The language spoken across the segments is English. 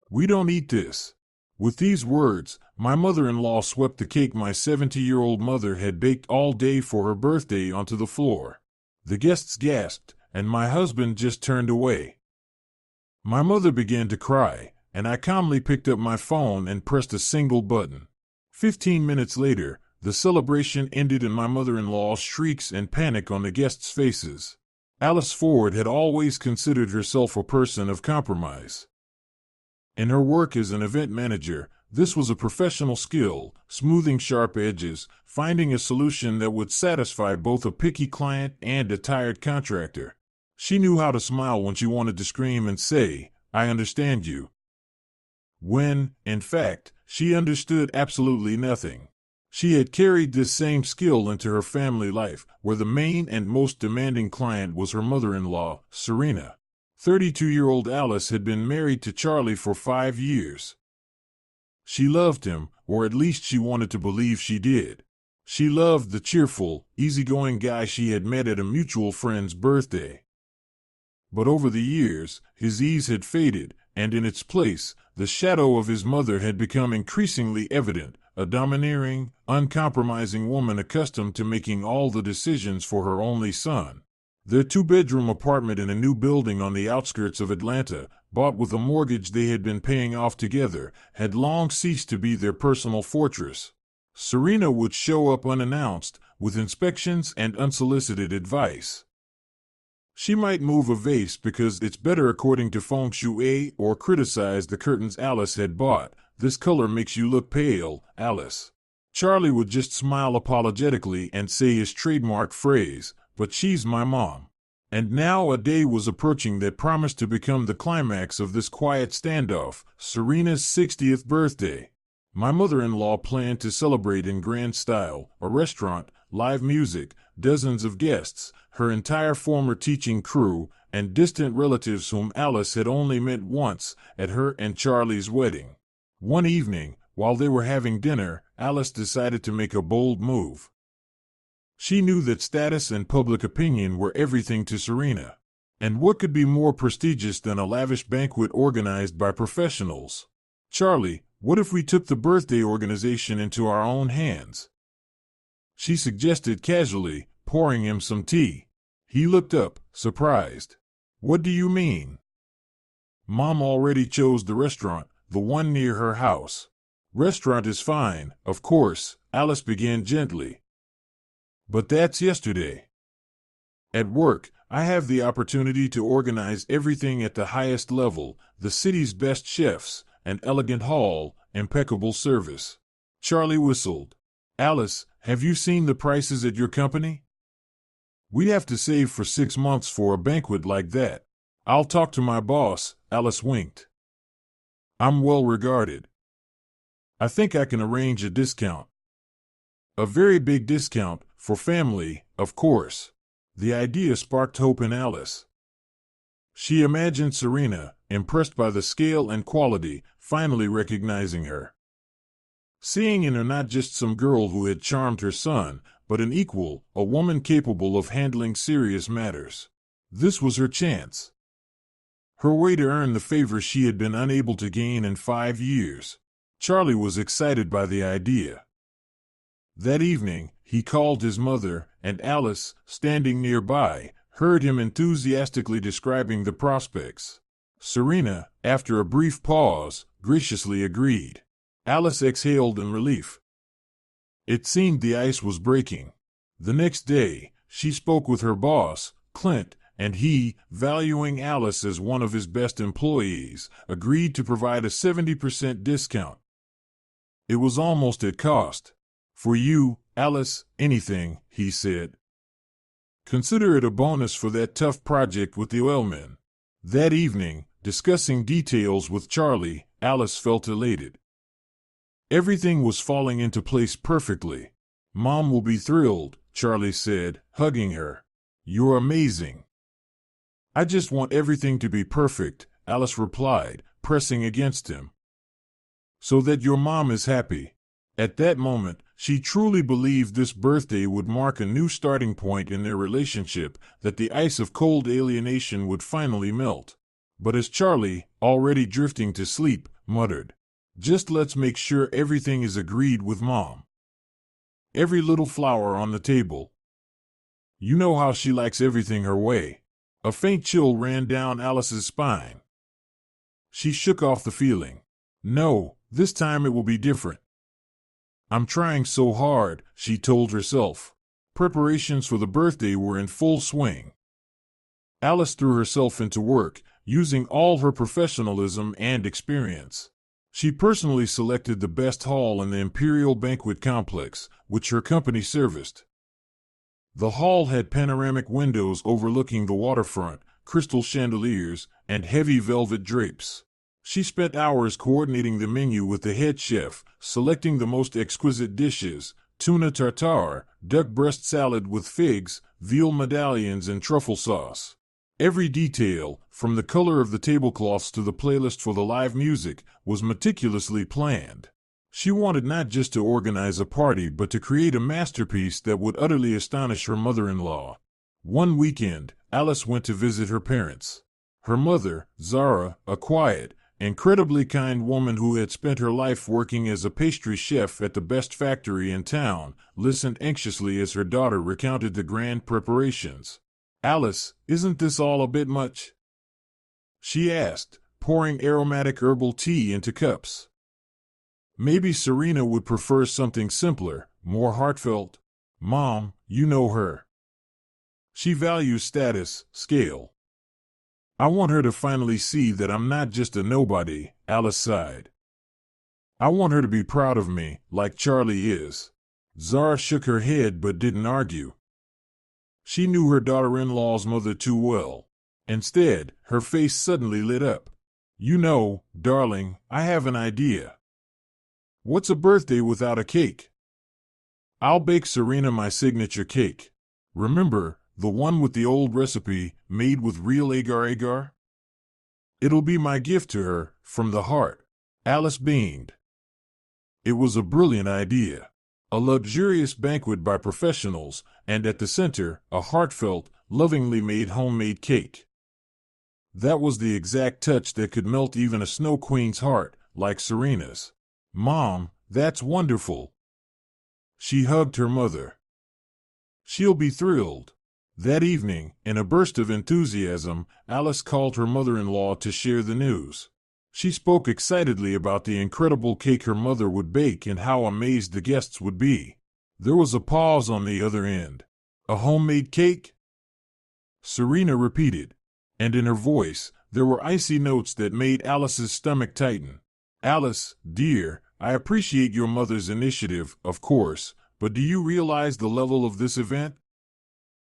We don't eat this." With these words, my mother-in-law swept the cake my 70-year-old mother had baked all day for her birthday onto the floor. The guests gasped, and my husband just turned away. My mother began to cry, and I calmly picked up my phone and pressed a single button. 15 minutes later, the celebration ended in my mother-in-law's shrieks and panic on the guests' faces. Alice Ford had always considered herself a person of compromise. In her work as an event manager, this was a professional skill, smoothing sharp edges, finding a solution that would satisfy both a picky client and a tired contractor. She knew how to smile when she wanted to scream and say, "I understand you," when, in fact, she understood absolutely nothing. She had carried this same skill into her family life, where the main and most demanding client was her mother-in-law, Serena. 32-year-old Alice had been married to Charlie for 5 years. She loved him, or at least she wanted to believe she did. She loved the cheerful, easygoing guy she had met at a mutual friend's birthday. But over the years, his ease had faded, and in its place, the shadow of his mother had become increasingly evident, a domineering, uncompromising woman accustomed to making all the decisions for her only son. Their 2-bedroom apartment in a new building on the outskirts of Atlanta, bought with a mortgage they had been paying off together, had long ceased to be their personal fortress. Serena would show up unannounced, with inspections and unsolicited advice. She might move a vase because it's better according to feng shui, or criticize the curtains Alice had bought. "This color makes you look pale, Alice." Charlie would just smile apologetically and say his trademark phrase, "But she's my mom." And now a day was approaching that promised to become the climax of this quiet standoff, Serena's 60th birthday. My mother-in-law planned to celebrate in grand style, a restaurant, live music, dozens of guests, her entire former teaching crew, and distant relatives whom Alice had only met once, at her and Charlie's wedding. One evening, while they were having dinner, Alice decided to make a bold move. She knew that status and public opinion were everything to Serena. And what could be more prestigious than a lavish banquet organized by professionals? "Charlie, what if we took the birthday organization into our own hands?" she suggested casually, pouring him some tea. He looked up, surprised. "What do you mean?" "Mom already chose the restaurant, the one near her house." "Restaurant is fine, of course," Alice began gently. "But that's yesterday. At work, I have the opportunity to organize everything at the highest level, the city's best chefs, an elegant hall, impeccable service." Charlie whistled. "Alice, have you seen the prices at your company? We'd have to save for 6 months for a banquet like that." "I'll talk to my boss," Alice winked. "I'm well regarded. I think I can arrange a discount." "A very big discount, for family, of course." The idea sparked hope in Alice. She imagined Serena, impressed by the scale and quality, finally recognizing her. Seeing in her not just some girl who had charmed her son, but an equal, a woman capable of handling serious matters. This was her chance. Her way to earn the favor she had been unable to gain in 5 years. Charlie was excited by the idea. That evening, he called his mother, and Alice, standing nearby, heard him enthusiastically describing the prospects. Serena, after a brief pause, graciously agreed. Alice exhaled in relief. It seemed the ice was breaking. The next day, she spoke with her boss, Clint, and he, valuing Alice as one of his best employees, agreed to provide a 70% discount. It was almost at cost. "For you, Alice, anything," he said. "Consider it a bonus for that tough project with the oilmen." That evening, discussing details with Charlie, Alice felt elated. Everything was falling into place perfectly. "Mom will be thrilled," Charlie said, hugging her. "You're amazing." "I just want everything to be perfect," Alice replied, pressing against him. "So that your mom is happy." At that moment, she truly believed this birthday would mark a new starting point in their relationship, that the ice of cold alienation would finally melt. But as Charlie, already drifting to sleep, muttered. Just let's make sure everything is agreed with Mom. Every little flower on the table. You know how she likes everything her way. A faint chill ran down Alice's spine. She shook off the feeling. No, this time it will be different. I'm trying so hard, she told herself. Preparations for the birthday were in full swing. Alice threw herself into work, using all her professionalism and experience. She personally selected the best hall in the Imperial Banquet Complex, which her company serviced. The hall had panoramic windows overlooking the waterfront, crystal chandeliers, and heavy velvet drapes. She spent hours coordinating the menu with the head chef, selecting the most exquisite dishes: tuna tartare, duck breast salad with figs, veal medallions, and truffle sauce. Every detail, from the color of the tablecloths to the playlist for the live music, was meticulously planned. She wanted not just to organize a party but to create a masterpiece that would utterly astonish her mother-in-law. One weekend, Alice went to visit her parents. Her mother, Zara, a quiet, incredibly kind woman who had spent her life working as a pastry chef at the best factory in town, listened anxiously as her daughter recounted the grand preparations. "Alice, isn't this all a bit much?" she asked, pouring aromatic herbal tea into cups. "Maybe Serena would prefer something simpler, more heartfelt. Mom, you know her. She values status, scale. I want her to finally see that I'm not just a nobody," Alice sighed. "I want her to be proud of me, like Charlie is." Zara shook her head but didn't argue. She knew her daughter-in-law's mother too well. Instead, her face suddenly lit up. "You know, darling, I have an idea. What's a birthday without a cake? I'll bake Serena my signature cake. Remember, the one with the old recipe, made with real agar-agar? It'll be my gift to her, from the heart." Alice beamed. It was a brilliant idea. A luxurious banquet by professionals, and at the center, a heartfelt, lovingly made homemade cake. That was the exact touch that could melt even a snow queen's heart, like Serena's. "Mom, that's wonderful." She hugged her mother. "She'll be thrilled." That evening, in a burst of enthusiasm, Alice called her mother-in-law to share the news. She spoke excitedly about the incredible cake her mother would bake and how amazed the guests would be. There was a pause on the other end. "A homemade cake?" Serena repeated, and in her voice there were icy notes that made Alice's stomach tighten. "Alice, dear, I appreciate your mother's initiative, of course, but do you realize the level of this event?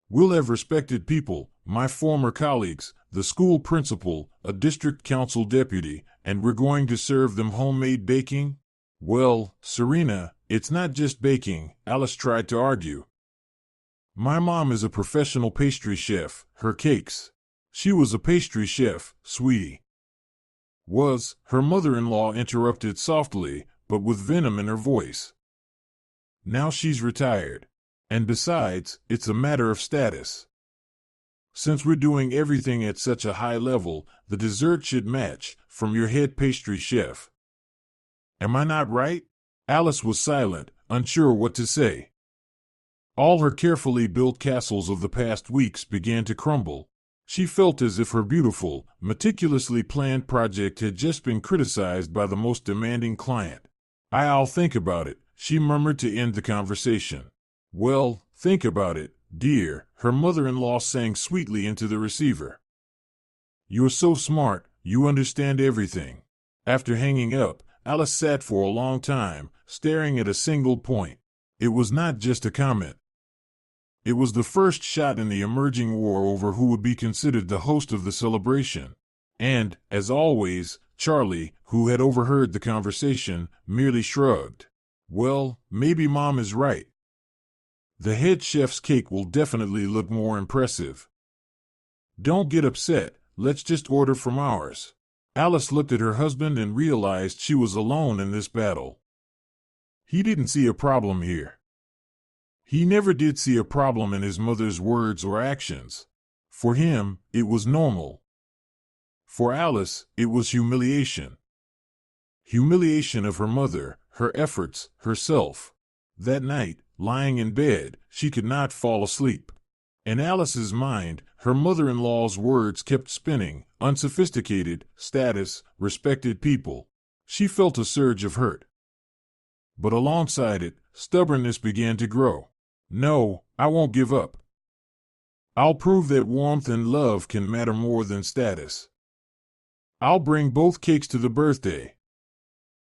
We'll have respected people, my former colleagues, the school principal, a district council deputy, and we're going to serve them homemade baking?" "Well, Serena, it's not just baking," Alice tried to argue. "My mom is a professional pastry chef, her cakes." "She was a pastry chef, sweetie." Her mother-in-law interrupted softly, but with venom in her voice. "Now she's retired. And besides, it's a matter of status. Since we're doing everything at such a high level, the dessert should match, from your head pastry chef. Am I not right?" Alice was silent, unsure what to say. All her carefully built castles of the past weeks began to crumble. She felt as if her beautiful, meticulously planned project had just been criticized by the most demanding client. "I'll think about it," she murmured to end the conversation. "Well, think about it, dear," her mother-in-law sang sweetly into the receiver. "You're so smart, you understand everything." After hanging up, Alice sat for a long time, staring at a single point. It was not just a comment. It was the first shot in the emerging war over who would be considered the host of the celebration. And, as always, Charlie, who had overheard the conversation, merely shrugged. "Well, maybe Mom is right. The head chef's cake will definitely look more impressive. Don't get upset, let's just order from ours." Alice looked at her husband and realized she was alone in this battle. He didn't see a problem here. He never did see a problem in his mother's words or actions. For him, it was normal. For Alice, it was humiliation. humiliation of her mother, her efforts, herself. That night, lying in bed, she could not fall asleep. In Alice's mind, her mother-in-law's words kept spinning: unsophisticated, status, respected people. She felt a surge of hurt. But alongside it, stubbornness began to grow. No, I won't give up. I'll prove that warmth and love can matter more than status. I'll bring both cakes to the birthday.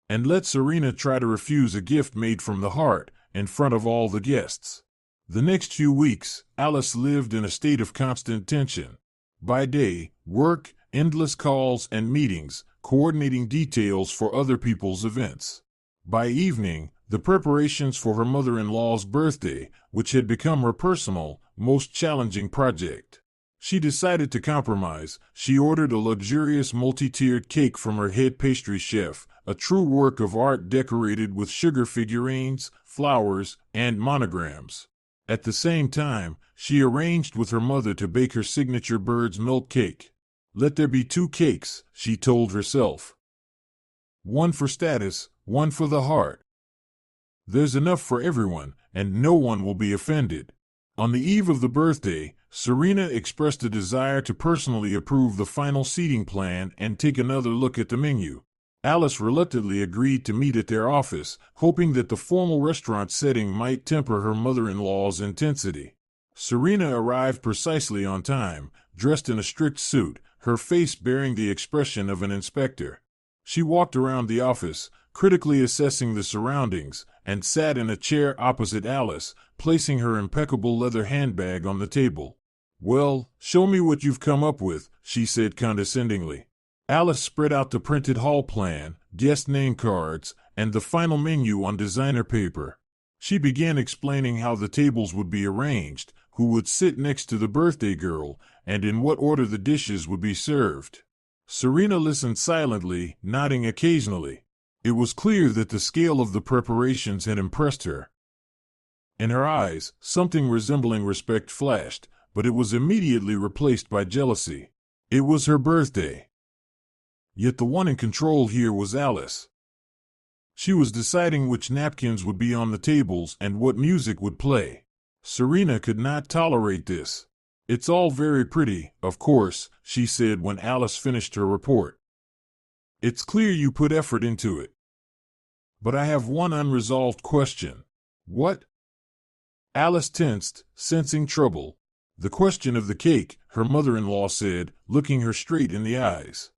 And let Serena try to refuse a gift made from the heart in front of all the guests. The next few weeks, Alice lived in a state of constant tension. By day, work, endless calls and meetings, coordinating details for other people's events. By evening, the preparations for her mother-in-law's birthday, which had become her personal, most challenging project. She decided to compromise. She ordered a luxurious multi-tiered cake from her head pastry chef, a true work of art decorated with sugar figurines, flowers, and monograms. At the same time, she arranged with her mother to bake her signature bird's milk cake. Let there be 2 cakes, she told herself. One for status, one for the heart. There's enough for everyone, and no one will be offended. On the eve of the birthday, Serena expressed a desire to personally approve the final seating plan and take another look at the menu. Alice reluctantly agreed to meet at their office, hoping that the formal restaurant setting might temper her mother-in-law's intensity. Serena arrived precisely on time, dressed in a strict suit, her face bearing the expression of an inspector. She walked around the office, critically assessing the surroundings, and sat in a chair opposite Alice, placing her impeccable leather handbag on the table. "Well, show me what you've come up with," she said condescendingly. Alice spread out the printed hall plan, guest name cards, and the final menu on designer paper. She began explaining how the tables would be arranged, who would sit next to the birthday girl, and in what order the dishes would be served. Serena listened silently, nodding occasionally. It was clear that the scale of the preparations had impressed her. In her eyes, something resembling respect flashed, but it was immediately replaced by jealousy. It was her birthday. Yet the one in control here was Alice. She was deciding which napkins would be on the tables and what music would play. Serena could not tolerate this. "It's all very pretty, of course," she said when Alice finished her report. "It's clear you put effort into it. But I have one unresolved question." "What?" Alice tensed, sensing trouble. "The question of the cake," her mother-in-law said, looking her straight in the eyes.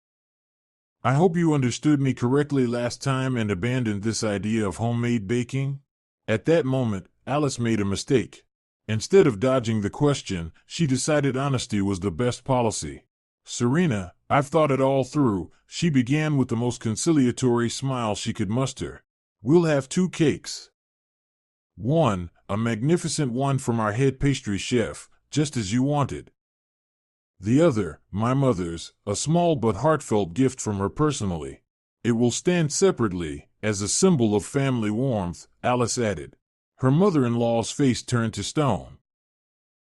"I hope you understood me correctly last time and abandoned this idea of homemade baking." At that moment, Alice made a mistake. Instead of dodging the question, she decided honesty was the best policy. "Serena, I've thought it all through," she began with the most conciliatory smile she could muster. "We'll have 2 cakes. One, a magnificent one from our head pastry chef, just as you wanted. The other, my mother's, a small but heartfelt gift from her personally. It will stand separately, as a symbol of family warmth," Alice added. Her mother-in-law's face turned to stone.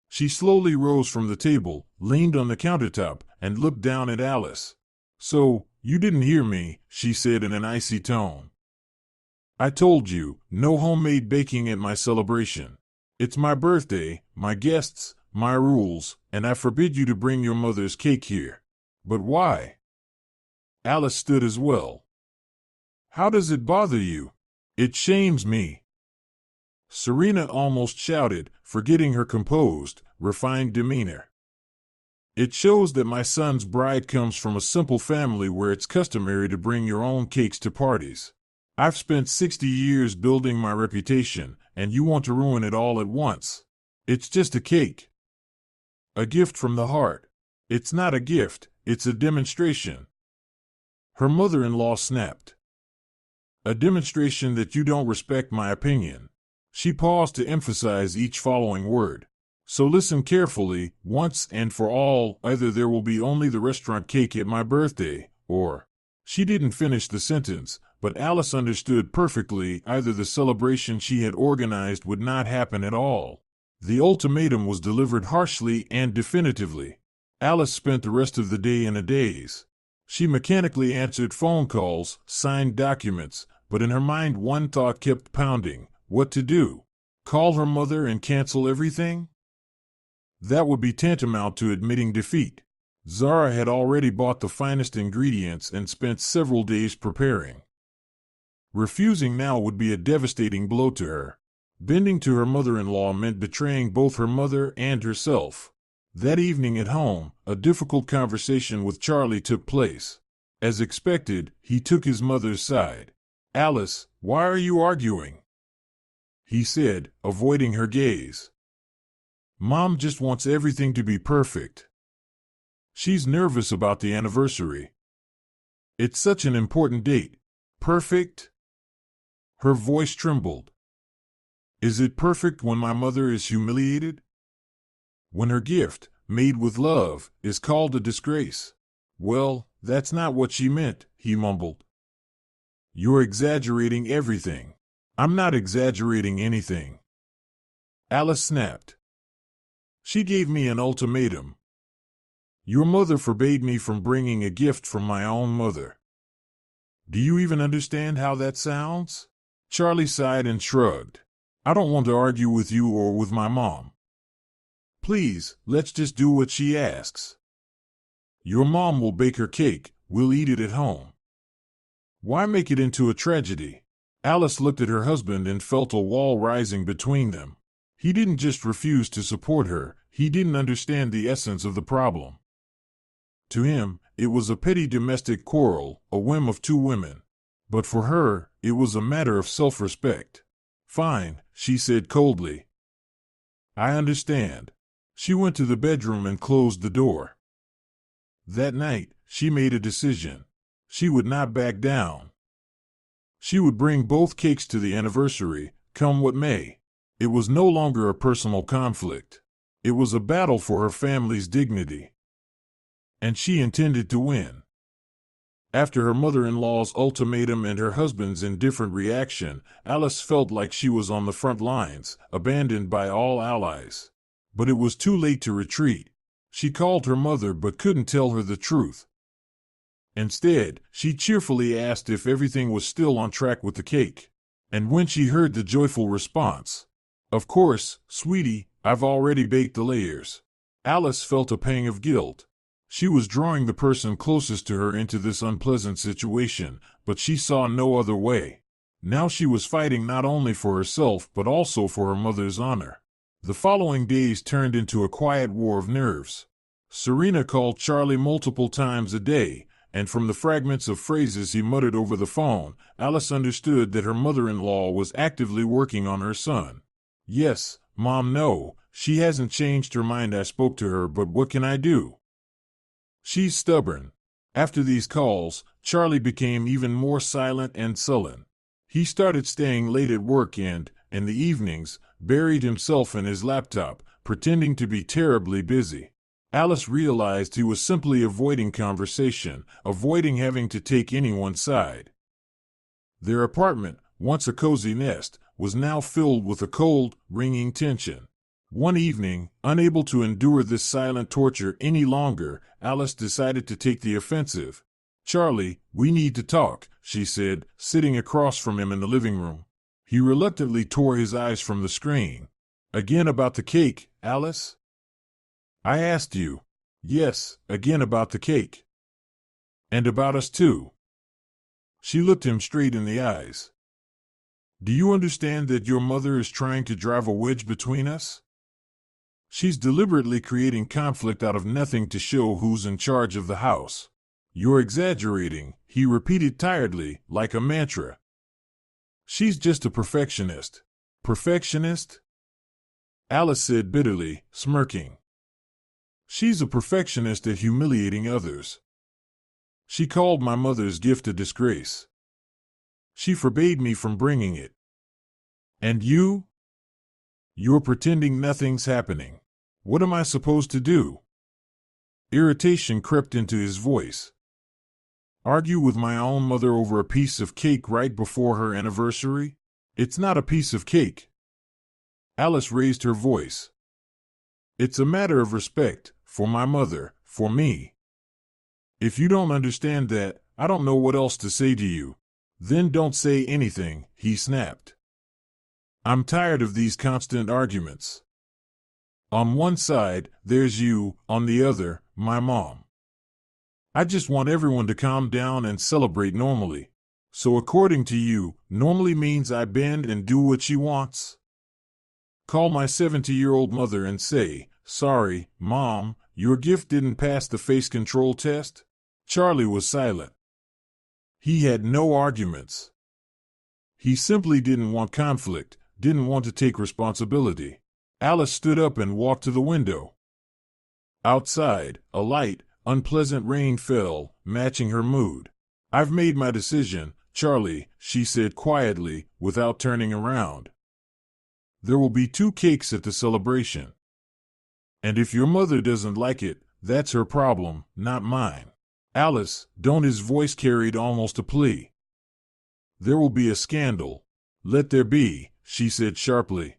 She slowly rose from the table, leaned on the countertop, and looked down at Alice. "So, you didn't hear me," she said in an icy tone. "I told you, no homemade baking at my celebration. It's my birthday, my guests, my rules, and I forbid you to bring your mother's cake here." "But why?" Alice stood as well. "How does it bother you?" "It shames me." Serena almost shouted, forgetting her composed, refined demeanor. "It shows that my son's bride comes from a simple family where it's customary to bring your own cakes to parties. I've spent 60 years building my reputation, and you want to ruin it all at once. It's just a cake. A gift from the heart. It's not a gift, it's a demonstration." Her mother-in-law snapped. "A demonstration that you don't respect my opinion." She paused to emphasize each following word. "So listen carefully, once and for all, either there will be only the restaurant cake at my birthday, or—" She didn't finish the sentence, but Alice understood perfectly, either the celebration she had organized would not happen at all. The ultimatum was delivered harshly and definitively. Alice spent the rest of the day in a daze. She mechanically answered phone calls, signed documents, but in her mind one thought kept pounding: what to do? Call her mother and cancel everything? That would be tantamount to admitting defeat. Zara had already bought the finest ingredients and spent several days preparing. Refusing now would be a devastating blow to her. Bending to her mother-in-law meant betraying both her mother and herself. That evening at home, a difficult conversation with Charlie took place. As expected, he took his mother's side. "Alice, why are you arguing?" he said, avoiding her gaze. "Mom just wants everything to be perfect. She's nervous about the anniversary. It's such an important date." "Perfect?" Her voice trembled. "Is it perfect when my mother is humiliated? When her gift, made with love, is called a disgrace?" "Well, that's not what she meant," he mumbled. "You're exaggerating everything." "I'm not exaggerating anything," Alice snapped. "She gave me an ultimatum. Your mother forbade me from bringing a gift from my own mother. Do you even understand how that sounds?" Charlie sighed and shrugged. "I don't want to argue with you or with my mom. Please, let's just do what she asks. Your mom will bake her cake, we'll eat it at home. Why make it into a tragedy?" Alice looked at her husband and felt a wall rising between them. He didn't just refuse to support her, he didn't understand the essence of the problem. To him, it was a petty domestic quarrel, a whim of two women. But for her, it was a matter of self-respect. "Fine," she said coldly. "I understand." She went to the bedroom and closed the door. That night, she made a decision. She would not back down. She would bring both cakes to the anniversary, come what may. It was no longer a personal conflict. It was a battle for her family's dignity. And she intended to win. After her mother-in-law's ultimatum and her husband's indifferent reaction, Alice felt like she was on the front lines, abandoned by all allies. But it was too late to retreat. She called her mother but couldn't tell her the truth. Instead, she cheerfully asked if everything was still on track with the cake. And when she heard the joyful response, "Of course, sweetie, I've already baked the layers," Alice felt a pang of guilt. She was drawing the person closest to her into this unpleasant situation, but she saw no other way. Now she was fighting not only for herself but also for her mother's honor. The following days turned into a quiet war of nerves. Serena called Charlie multiple times a day, and from the fragments of phrases he muttered over the phone, Alice understood that her mother-in-law was actively working on her son. "Yes, Mom, no, she hasn't changed her mind. I spoke to her, but what can I do? She's stubborn." After these calls, Charlie became even more silent and sullen. He started staying late at work and, in the evenings, buried himself in his laptop, pretending to be terribly busy. Alice realized he was simply avoiding conversation, avoiding having to take anyone's side. Their apartment, once a cozy nest, was now filled with a cold, ringing tension. One evening, unable to endure this silent torture any longer, Alice decided to take the offensive. "Charlie, we need to talk," she said, sitting across from him in the living room. He reluctantly tore his eyes from the screen. "Again about the cake, Alice?" "I asked you." "Yes, again about the cake. And about us too." She looked him straight in the eyes. "Do you understand that your mother is trying to drive a wedge between us? She's deliberately creating conflict out of nothing to show who's in charge of the house." "You're exaggerating," he repeated tiredly, like a mantra. "She's just a perfectionist." "Perfectionist?" Alice said bitterly, smirking. "She's a perfectionist at humiliating others. She called my mother's gift a disgrace. She forbade me from bringing it. And you? You're pretending nothing's happening. What am I supposed to do?" Irritation crept into his voice. "Argue with my own mother over a piece of cake right before her anniversary? It's not a piece of cake." Alice raised her voice. "It's a matter of respect, for my mother, for me." If you don't understand that, I don't know what else to say to you. Then don't say anything, he snapped. I'm tired of these constant arguments. On one side, there's you, on the other, my mom. I just want everyone to calm down and celebrate normally. So according to you, normally means I bend and do what she wants? Call my 70-year-old mother and say, sorry, Mom, your gift didn't pass the face control test? Charlie was silent. He had no arguments. He simply didn't want conflict, didn't want to take responsibility. Alice stood up and walked to the window. Outside, a light, unpleasant rain fell, matching her mood. I've made my decision, Charlie, she said quietly, without turning around. There will be 2 cakes at the celebration. And if your mother doesn't like it, that's her problem, not mine. Alice, don't, his voice carried almost a plea. There will be a scandal. Let there be, she said sharply.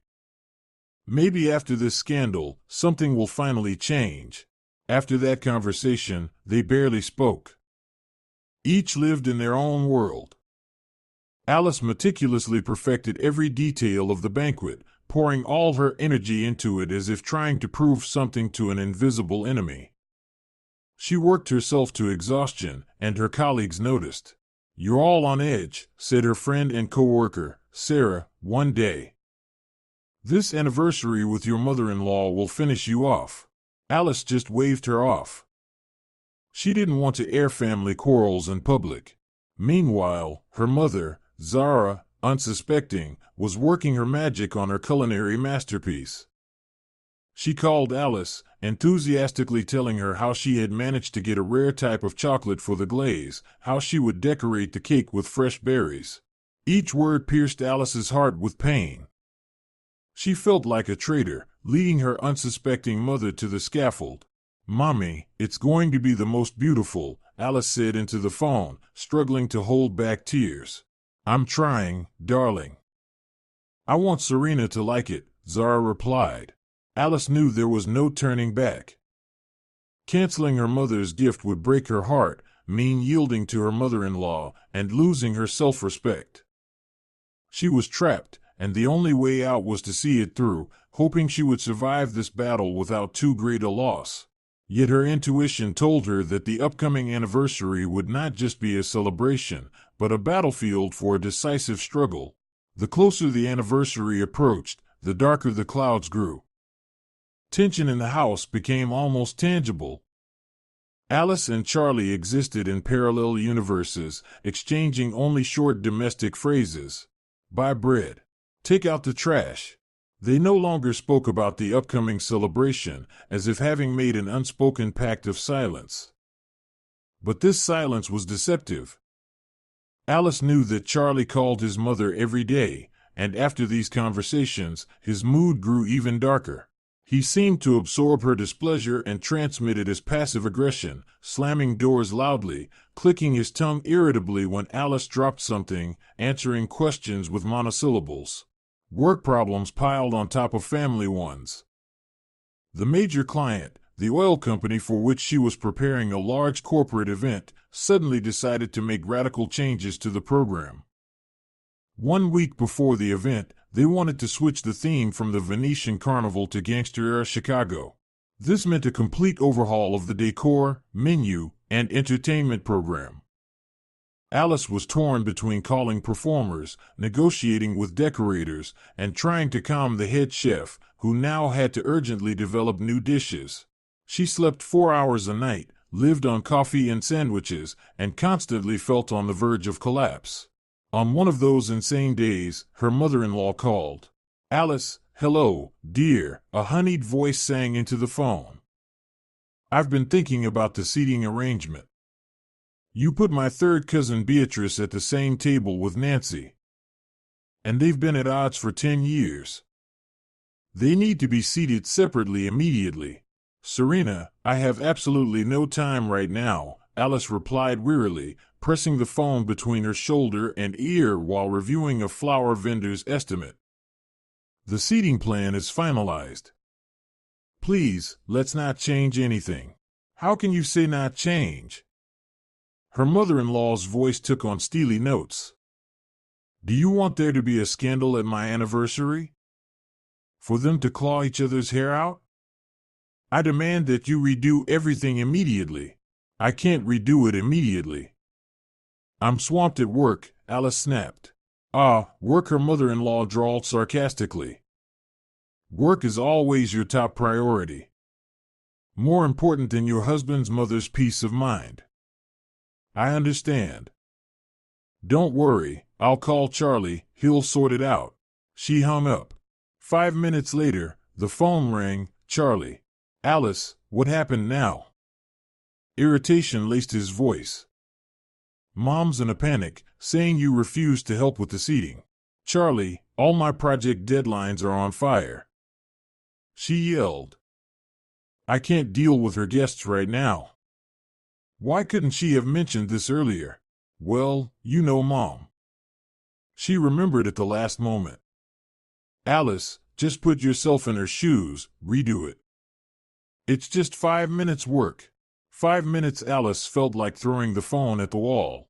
Maybe after this scandal, something will finally change. After that conversation, they barely spoke. Each lived in their own world. Alice meticulously perfected every detail of the banquet, pouring all her energy into it as if trying to prove something to an invisible enemy. She worked herself to exhaustion, and her colleagues noticed. You're all on edge, said her friend and co-worker, Sarah, one day. This anniversary with your mother-in-law will finish you off. Alice just waved her off. She didn't want to air family quarrels in public. Meanwhile, her mother, Zara, unsuspecting, was working her magic on her culinary masterpiece. She called Alice, enthusiastically telling her how she had managed to get a rare type of chocolate for the glaze, how she would decorate the cake with fresh berries. Each word pierced Alice's heart with pain. She felt like a traitor, leading her unsuspecting mother to the scaffold. Mommy, it's going to be the most beautiful, Alice said into the phone, struggling to hold back tears. I'm trying, darling. I want Serena to like it, Zara replied. Alice knew there was no turning back. Canceling her mother's gift would break her heart, mean yielding to her mother-in-law, and losing her self-respect. She was trapped, and the only way out was to see it through, hoping she would survive this battle without too great a loss. Yet her intuition told her that the upcoming anniversary would not just be a celebration, but a battlefield for a decisive struggle. The closer the anniversary approached, the darker the clouds grew. Tension in the house became almost tangible. Alice and Charlie existed in parallel universes, exchanging only short domestic phrases. Buy bread. Take out the trash. They no longer spoke about the upcoming celebration, as if having made an unspoken pact of silence. But this silence was deceptive. Alice knew that Charlie called his mother every day, and after these conversations, his mood grew even darker. He seemed to absorb her displeasure and transmit it as passive aggression, slamming doors loudly, clicking his tongue irritably when Alice dropped something, answering questions with monosyllables. Work problems piled on top of family ones. The major client, the oil company for which she was preparing a large corporate event, suddenly decided to make radical changes to the program. 1 week before the event, they wanted to switch the theme from the Venetian Carnival to gangster-era Chicago. This meant a complete overhaul of the decor, menu, and entertainment program. Alice was torn between calling performers, negotiating with decorators, and trying to calm the head chef, who now had to urgently develop new dishes. She slept 4 hours a night, lived on coffee and sandwiches, and constantly felt on the verge of collapse. On one of those insane days, her mother-in-law called. Alice, hello, dear, a honeyed voice sang into the phone. I've been thinking about the seating arrangement. You put my third cousin Beatrice at the same table with Nancy. And they've been at odds for 10 years. They need to be seated separately immediately. Serena, I have absolutely no time right now, Alice replied wearily, pressing the phone between her shoulder and ear while reviewing a flower vendor's estimate. The seating plan is finalized. Please, let's not change anything. How can you say not change? Her mother-in-law's voice took on steely notes. Do you want there to be a scandal at my anniversary? For them to claw each other's hair out? I demand that you redo everything immediately. I can't redo it immediately. I'm swamped at work, Alice snapped. Work, her mother-in-law drawled sarcastically. Work is always your top priority. More important than your husband's mother's peace of mind. I understand. Don't worry, I'll call Charlie, he'll sort it out. She hung up. 5 minutes later, the phone rang. Charlie. Alice, what happened now? Irritation laced his voice. Mom's in a panic, saying you refused to help with the seating. Charlie, all my project deadlines are on fire. She yelled. I can't deal with her guests right now. Why couldn't she have mentioned this earlier? Well, you know Mom. She remembered at the last moment. Alice, just put yourself in her shoes, redo it. It's just 5 minutes work. 5 minutes. Alice felt like throwing the phone at the wall.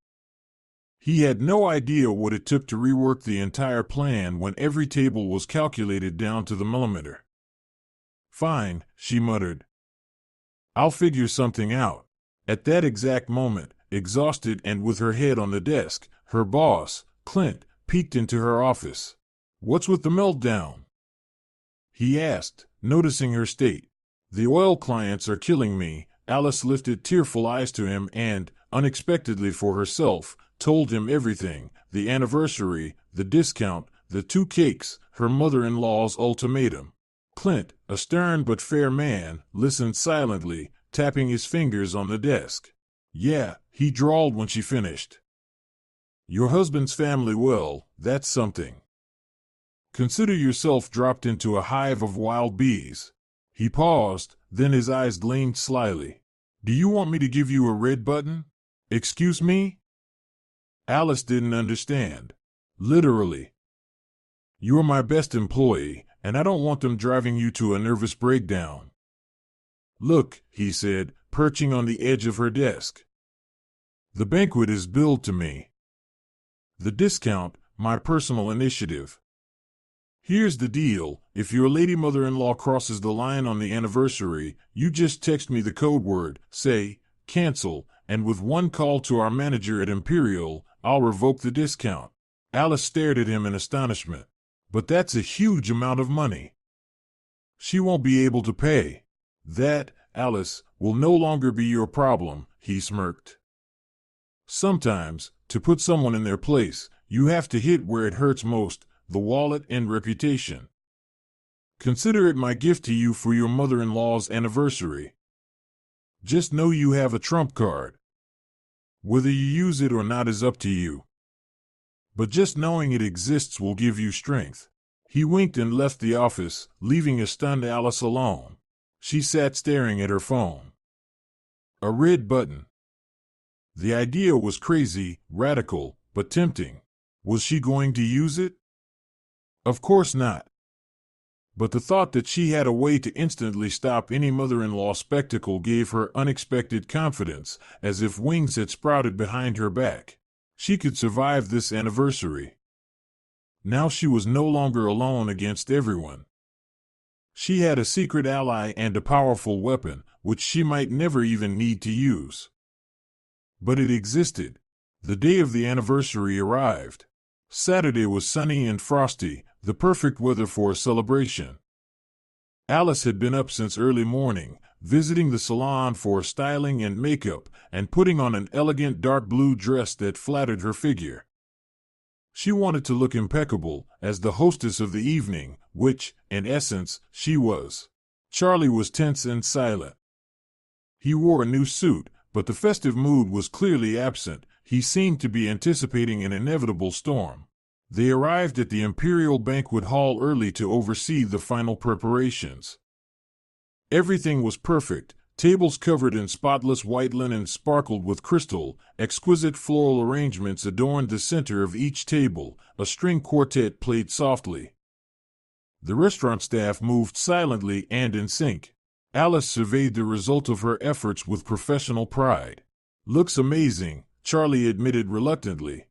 He had no idea what it took to rework the entire plan when every table was calculated down to the millimeter. Fine, she muttered. I'll figure something out. At that exact moment, exhausted and with her head on the desk, her boss, Clint, peeked into her office. What's with the meltdown? He asked, noticing her state. The oil clients are killing me. Alice lifted tearful eyes to him and, unexpectedly for herself, told him everything, the anniversary, the discount, the 2 cakes, her mother-in-law's ultimatum. Clint, a stern but fair man, listened silently, tapping his fingers on the desk. Yeah, he drawled when she finished. Your husband's family, well, that's something. Consider yourself dropped into a hive of wild bees. He paused, then his eyes gleamed slyly. Do you want me to give you a red button? Excuse me? Alice didn't understand. Literally. You're my best employee, and I don't want them driving you to a nervous breakdown. Look, he said, perching on the edge of her desk. The banquet is billed to me. The discount, my personal initiative. Here's the deal, if your lady mother-in-law crosses the line on the anniversary, you just text me the code word, say, cancel, and with one call to our manager at Imperial, I'll revoke the discount. Alice stared at him in astonishment. But that's a huge amount of money. She won't be able to pay. That, Alice, will no longer be your problem, he smirked. Sometimes, to put someone in their place, you have to hit where it hurts most, the wallet and reputation. Consider it my gift to you for your mother-in-law's anniversary. Just know you have a trump card. Whether you use it or not is up to you. But just knowing it exists will give you strength. He winked and left the office, leaving a stunned Alice alone. She sat staring at her phone. A red button. The idea was crazy, radical, but tempting. Was she going to use it? Of course not. But the thought that she had a way to instantly stop any mother-in-law spectacle gave her unexpected confidence, as if wings had sprouted behind her back. She could survive this anniversary. Now she was no longer alone against everyone. She had a secret ally and a powerful weapon, which she might never even need to use. But it existed. The day of the anniversary arrived. Saturday was sunny and frosty, the perfect weather for a celebration. Alice had been up since early morning, visiting the salon for styling and makeup, and putting on an elegant dark blue dress that flattered her figure. She wanted to look impeccable, as the hostess of the evening, which, in essence, she was. Charlie was tense and silent. He wore a new suit, but the festive mood was clearly absent. He seemed to be anticipating an inevitable storm. They arrived at the Imperial Banquet Hall early to oversee the final preparations. Everything was perfect. Tables covered in spotless white linen sparkled with crystal. Exquisite floral arrangements adorned the center of each table. A string quartet played softly. The restaurant staff moved silently and in sync. Alice surveyed the result of her efforts with professional pride. Looks amazing, Charlie admitted reluctantly.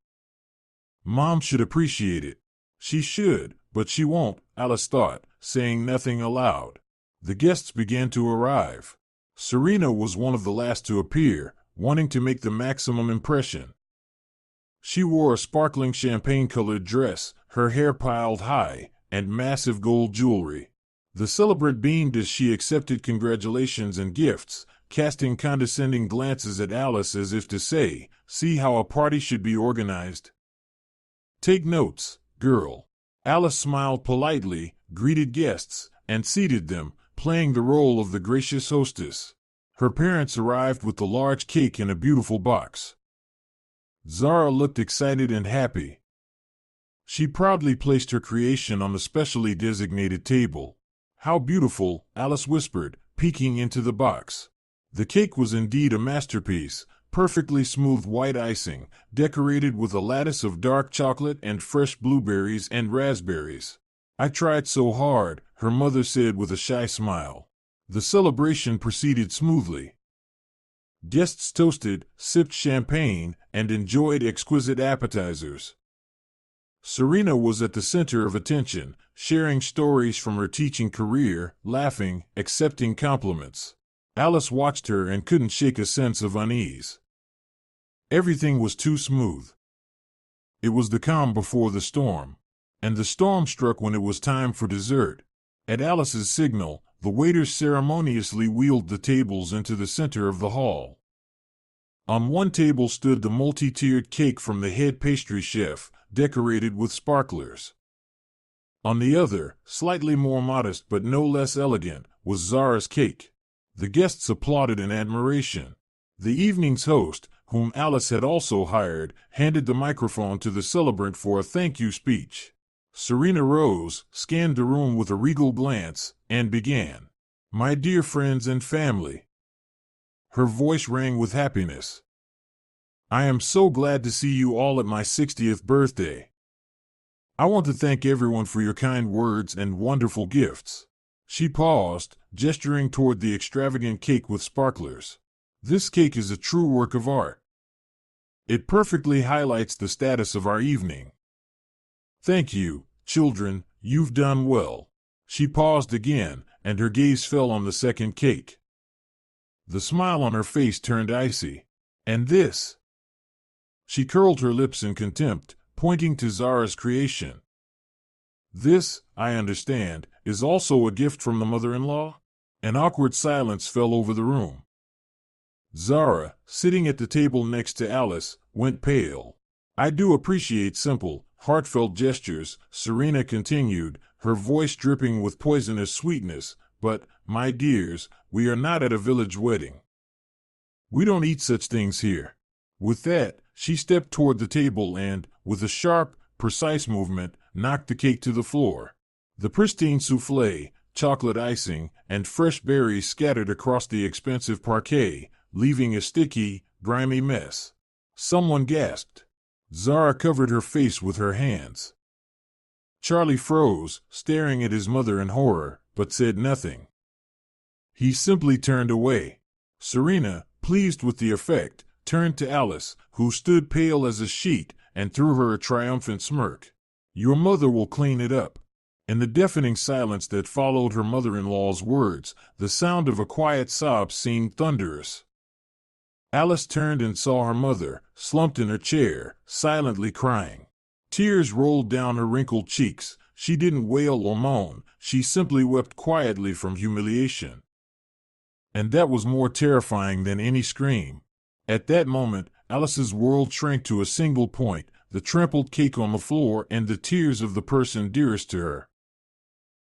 Mom should appreciate it. She should, but she won't, Alice thought, saying nothing aloud. The guests began to arrive. Serena was one of the last to appear, wanting to make the maximum impression. She wore a sparkling champagne-colored dress, her hair piled high, and massive gold jewelry. The celebrant beamed as she accepted congratulations and gifts, casting condescending glances at Alice as if to say, "See how a party should be organized." "Take notes, girl." Alice smiled politely, greeted guests, and seated them, playing the role of the gracious hostess. Her parents arrived with the large cake in a beautiful box. Zara looked excited and happy. She proudly placed her creation on the specially designated table. "How beautiful," Alice whispered, peeking into the box. The cake was indeed a masterpiece, perfectly smooth white icing, decorated with a lattice of dark chocolate and fresh blueberries and raspberries. "I tried so hard," her mother said with a shy smile. The celebration proceeded smoothly. Guests toasted, sipped champagne, and enjoyed exquisite appetizers. Serena was at the center of attention, sharing stories from her teaching career, laughing, accepting compliments. Alice watched her and couldn't shake a sense of unease. Everything was too smooth. It was the calm before the storm. And the storm struck when it was time for dessert. At Alice's signal, the waiters ceremoniously wheeled the tables into the center of the hall. On one table stood the multi-tiered cake from the head pastry chef, decorated with sparklers. On the other, slightly more modest but no less elegant, was Zara's cake. The guests applauded in admiration. The evening's host, whom Alice had also hired, handed the microphone to the celebrant for a thank you speech. Serena rose, scanned the room with a regal glance, and began. "My dear friends and family." Her voice rang with happiness. "I am so glad to see you all at my 60th birthday. I want to thank everyone for your kind words and wonderful gifts." She paused, gesturing toward the extravagant cake with sparklers. "This cake is a true work of art. It perfectly highlights the status of our evening. Thank you, children, you've done well." She paused again, and her gaze fell on the second cake. The smile on her face turned icy. "And this?" She curled her lips in contempt, pointing to Zara's creation. "This, I understand, is also a gift from the mother-in-law?" An awkward silence fell over the room. Zara, sitting at the table next to Alice, went pale. "I do appreciate simple, heartfelt gestures," Serena continued, her voice dripping with poisonous sweetness, "but, my dears, we are not at a village wedding. We don't eat such things here." With that, she stepped toward the table and, with a sharp, precise movement, knocked the cake to the floor. The pristine soufflé, chocolate icing, and fresh berries scattered across the expensive parquet, leaving a sticky, grimy mess. Someone gasped. Zara covered her face with her hands. Charlie froze, staring at his mother in horror, but said nothing. He simply turned away. Serena, pleased with the effect, turned to Alice, who stood pale as a sheet, and threw her a triumphant smirk. "Your mother will clean it up." In the deafening silence that followed her mother-in-law's words, the sound of a quiet sob seemed thunderous. Alice turned and saw her mother, slumped in her chair, silently crying. Tears rolled down her wrinkled cheeks. She didn't wail or moan, she simply wept quietly from humiliation. And that was more terrifying than any scream. At that moment, Alice's world shrank to a single point, the trampled cake on the floor and the tears of the person dearest to her.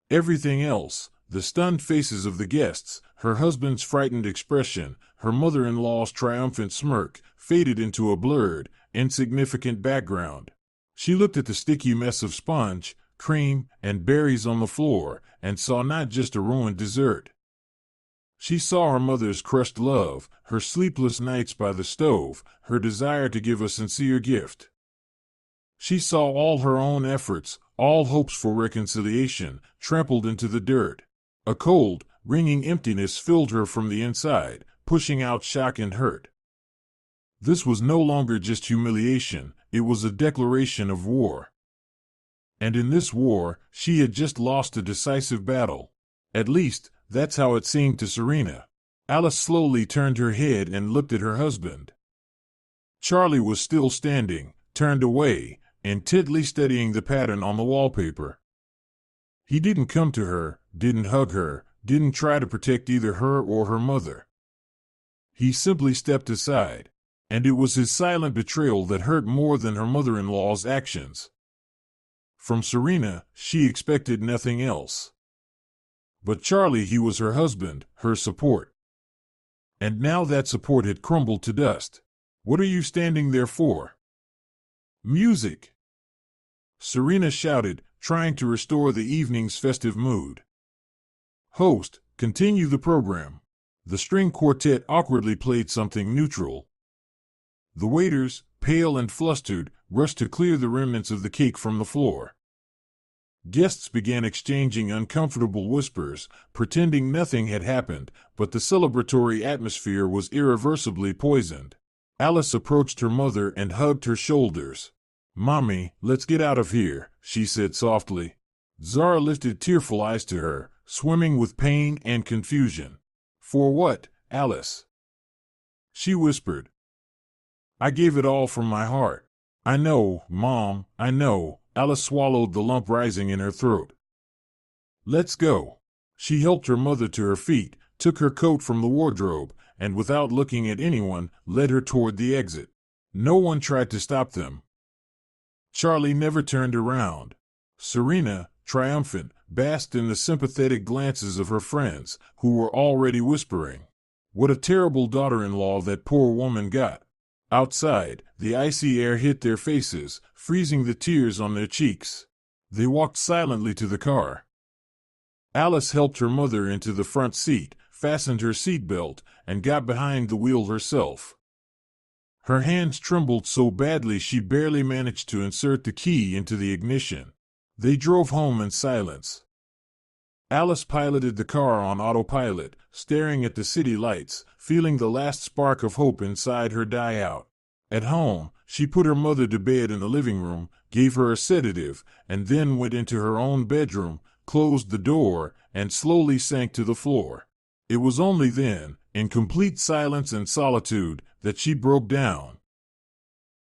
Everything else, the stunned faces of the guests, her husband's frightened expression, her mother-in-law's triumphant smirk, faded into a blurred, insignificant background. She looked at the sticky mess of sponge, cream, and berries on the floor, and saw not just a ruined dessert. She saw her mother's crushed love, her sleepless nights by the stove, her desire to give a sincere gift. She saw all her own efforts, all hopes for reconciliation, trampled into the dirt. A cold, ringing emptiness filled her from the inside, pushing out shock and hurt. This was no longer just humiliation, it was a declaration of war. And in this war, she had just lost a decisive battle. At least, that's how it seemed to Serena. Alice slowly turned her head and looked at her husband. Charlie was still standing, turned away, intently studying the pattern on the wallpaper. He didn't come to her, didn't hug her, didn't try to protect either her or her mother. He simply stepped aside, and it was his silent betrayal that hurt more than her mother-in-law's actions. From Serena, she expected nothing else. But Charlie, he was her husband, her support. And now that support had crumbled to dust. What are you standing there for? Music! Serena shouted, trying to restore the evening's festive mood. Host, continue the program. The string quartet awkwardly played something neutral. The waiters, pale and flustered, rushed to clear the remnants of the cake from the floor. Guests began exchanging uncomfortable whispers, pretending nothing had happened, but the celebratory atmosphere was irreversibly poisoned. Alice approached her mother and hugged her shoulders. "Mommy, let's get out of here," she said softly. Zara lifted tearful eyes to her, swimming with pain and confusion. "For what, Alice?" she whispered. "I gave it all from my heart." "I know, Mom, I know." Alice swallowed the lump rising in her throat. "Let's go." She helped her mother to her feet, took her coat from the wardrobe, and without looking at anyone, led her toward the exit. No one tried to stop them. Charlie never turned around. Serena, triumphant, basked in the sympathetic glances of her friends, who were already whispering, "What a terrible daughter-in-law that poor woman got." Outside, the icy air hit their faces, freezing the tears on their cheeks. They walked silently to the car. Alice helped her mother into the front seat, fastened her seatbelt, and got behind the wheel herself. Her hands trembled so badly she barely managed to insert the key into the ignition. They drove home in silence. Alice piloted the car on autopilot, staring at the city lights, feeling the last spark of hope inside her die out. At home, she put her mother to bed in the living room, gave her a sedative, and then went into her own bedroom, closed the door, and slowly sank to the floor. It was only then, in complete silence and solitude, that she broke down.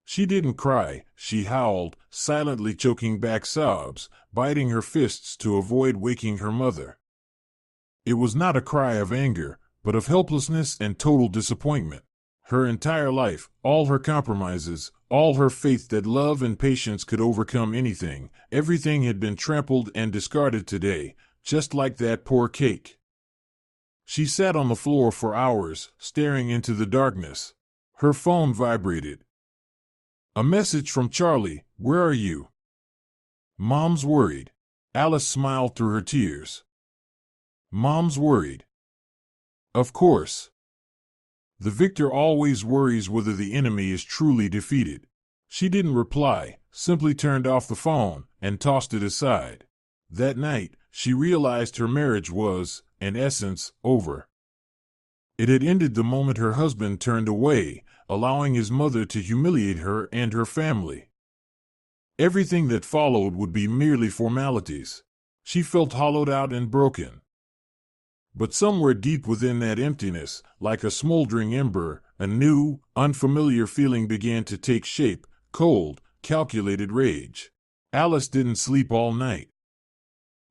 She didn't cry, she howled, silently choking back sobs, biting her fists to avoid waking her mother. It was not a cry of anger, but of helplessness and total disappointment. Her entire life, all her compromises, all her faith that love and patience could overcome anything, everything had been trampled and discarded today, just like that poor cake. She sat on the floor for hours, staring into the darkness. Her phone vibrated. A message from Charlie. "Where are you?" "Mom's worried." Alice smiled through her tears. "Mom's worried." Of course. The victor always worries whether the enemy is truly defeated. She didn't reply, simply turned off the phone and tossed it aside. That night, she realized her marriage was, in essence, over. It had ended the moment her husband turned away, allowing his mother to humiliate her and her family. Everything that followed would be merely formalities. She felt hollowed out and broken. But somewhere deep within that emptiness, like a smoldering ember, a new, unfamiliar feeling began to take shape, cold, calculated rage. Alice didn't sleep all night.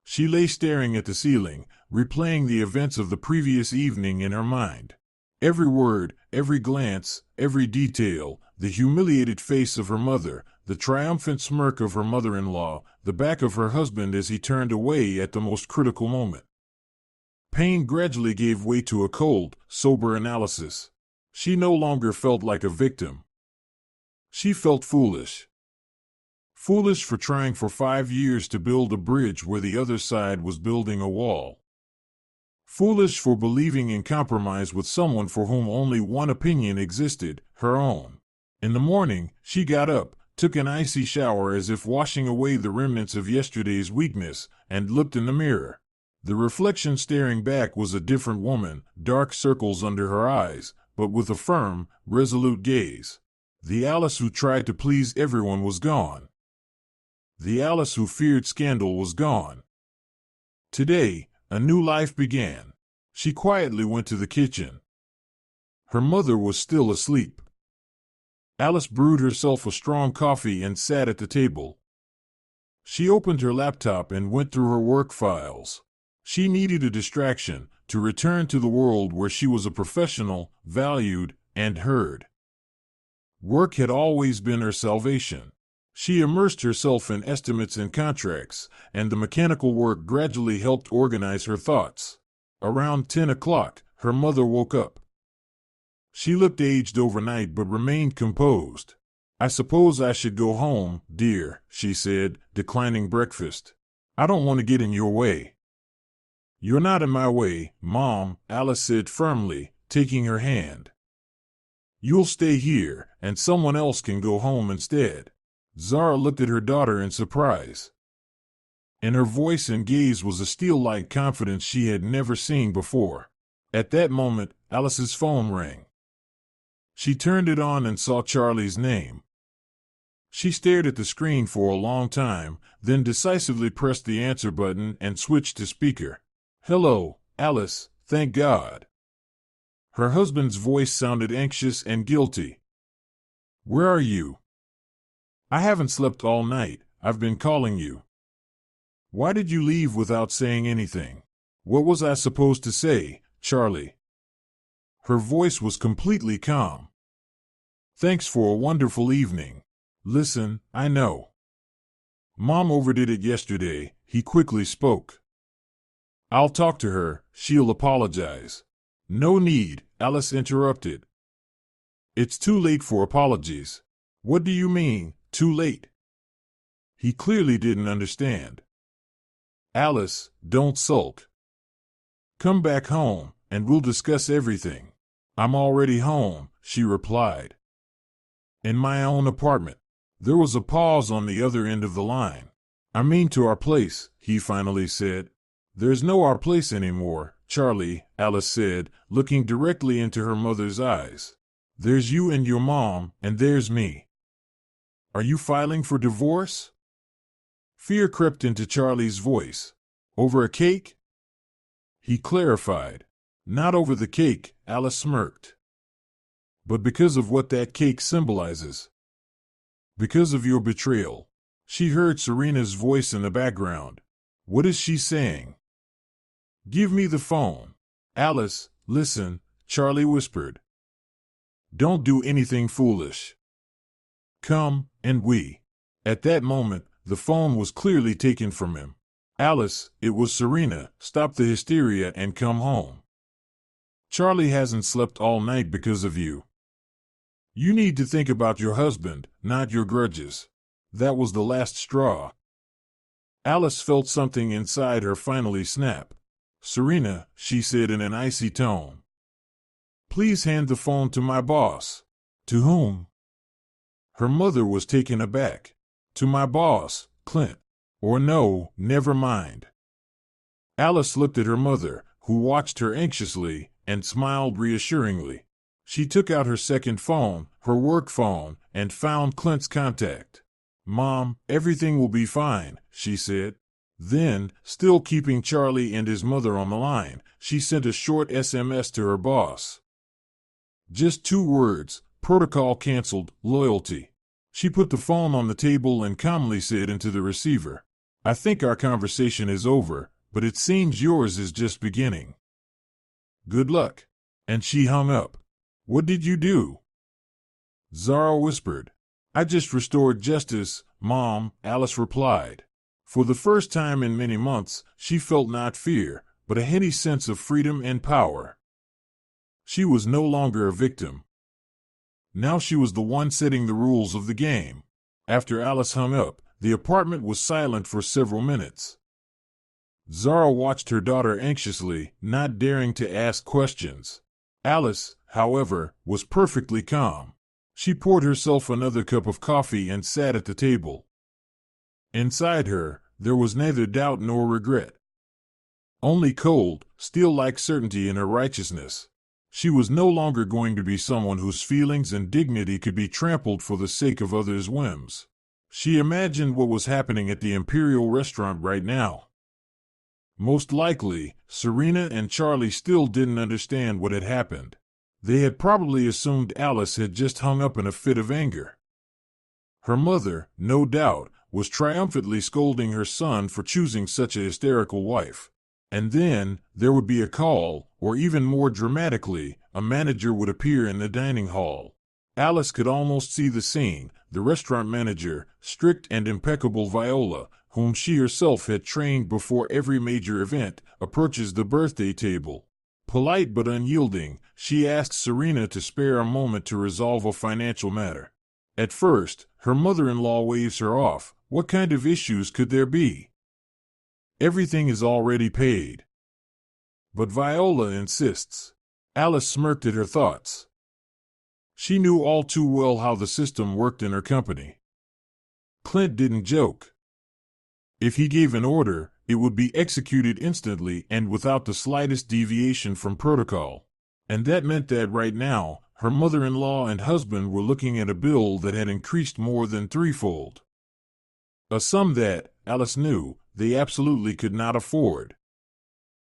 She lay staring at the ceiling, replaying the events of the previous evening in her mind. Every word, every glance, every detail, the humiliated face of her mother, the triumphant smirk of her mother-in-law, the back of her husband as he turned away at the most critical moment. Pain gradually gave way to a cold, sober analysis. She no longer felt like a victim. She felt foolish. Foolish for trying for 5 years to build a bridge where the other side was building a wall. Foolish for believing in compromise with someone for whom only one opinion existed, her own. In the morning, she got up, took an icy shower as if washing away the remnants of yesterday's weakness, and looked in the mirror. The reflection staring back was a different woman, dark circles under her eyes, but with a firm, resolute gaze. The Alice who tried to please everyone was gone. The Alice who feared scandal was gone. Today, a new life began. She quietly went to the kitchen. Her mother was still asleep. Alice brewed herself a strong coffee and sat at the table. She opened her laptop and went through her work files. She needed a distraction to return to the world where she was a professional, valued, and heard. Work had always been her salvation. She immersed herself in estimates and contracts, and the mechanical work gradually helped organize her thoughts. Around 10 o'clock, her mother woke up. She looked aged overnight but remained composed. "I suppose I should go home, dear," she said, declining breakfast. "I don't want to get in your way." "You're not in my way, Mom," Alice said firmly, taking her hand. "You'll stay here, and someone else can go home instead." Zara looked at her daughter in surprise. In her voice and gaze was a steel-like confidence she had never seen before. At that moment, Alice's phone rang. She turned it on and saw Charlie's name. She stared at the screen for a long time, then decisively pressed the answer button and switched to speaker. "Hello, Alice, thank God." Her husband's voice sounded anxious and guilty. "Where are you?" "I haven't slept all night. I've been calling you." "Why did you leave without saying anything?" "What was I supposed to say, Charlie?" Her voice was completely calm. "Thanks for a wonderful evening. Listen, I know Mom overdid it yesterday," he quickly spoke. "I'll talk to her, she'll apologize." "No need," Alice interrupted. "It's too late for apologies." "What do you mean, too late?" He clearly didn't understand. "Alice, don't sulk. Come back home, and we'll discuss everything." "I'm already home," she replied. "In my own apartment." There was a pause on the other end of the line. "I mean to our place," he finally said. "There's no our place anymore, Charlie," Alice said, looking directly into her mother's eyes. "There's you and your mom, and there's me." "Are you filing for divorce?" Fear crept into Charlie's voice. "Over a cake?" He clarified. "Not over the cake," Alice smirked. "But because of what that cake symbolizes. Because of your betrayal." She heard Serena's voice in the background. "What is she saying?" "Give me the phone." "Alice, listen," Charlie whispered. "Don't do anything foolish. Come, and we." At that moment, the phone was clearly taken from him. "Alice, it was Serena. Stop the hysteria and come home. Charlie hasn't slept all night because of you. You need to think about your husband, not your grudges." That was the last straw. Alice felt something inside her finally snap. "Serena," she said in an icy tone, "please hand the phone to my boss." "To whom?" Her mother was taken aback. "To my boss, Clint. Or no, never mind." Alice looked at her mother, who watched her anxiously, and smiled reassuringly. She took out her second phone, her work phone, and found Clint's contact. "Mom, everything will be fine," she said. Then, still keeping Charlie and his mother on the line, she sent a short SMS to her boss. Just 2 words, protocol canceled, loyalty. She put the phone on the table and calmly said into the receiver, "I think our conversation is over, but it seems yours is just beginning. Good luck." And she hung up. "What did you do?" Zara whispered. "I just restored justice, Mom," Alice replied. For the first time in many months, she felt not fear, but a heady sense of freedom and power. She was no longer a victim. Now she was the one setting the rules of the game. After Alice hung up, the apartment was silent for several minutes. Zara watched her daughter anxiously, not daring to ask questions. Alice, however, was perfectly calm. She poured herself another cup of coffee and sat at the table. Inside her, there was neither doubt nor regret. Only cold, steel-like certainty in her righteousness. She was no longer going to be someone whose feelings and dignity could be trampled for the sake of others' whims. She imagined what was happening at the Imperial restaurant right now. Most likely, Serena and Charlie still didn't understand what had happened. They had probably assumed Alice had just hung up in a fit of anger. Her mother, no doubt, was triumphantly scolding her son for choosing such a hysterical wife. And then, there would be a call, or even more dramatically, a manager would appear in the dining hall. Alice could almost see the scene: the restaurant manager, strict and impeccable Viola, whom she herself had trained before every major event, approaches the birthday table. Polite but unyielding, she asked Serena to spare a moment to resolve a financial matter. At first, her mother-in-law waves her off. What kind of issues could there be? Everything is already paid. But Viola insists. Alice smirked at her thoughts. She knew all too well how the system worked in her company. Clint didn't joke. If he gave an order, it would be executed instantly and without the slightest deviation from protocol. And that meant that right now, her mother-in-law and husband were looking at a bill that had increased more than threefold. A sum that, Alice knew, they absolutely could not afford.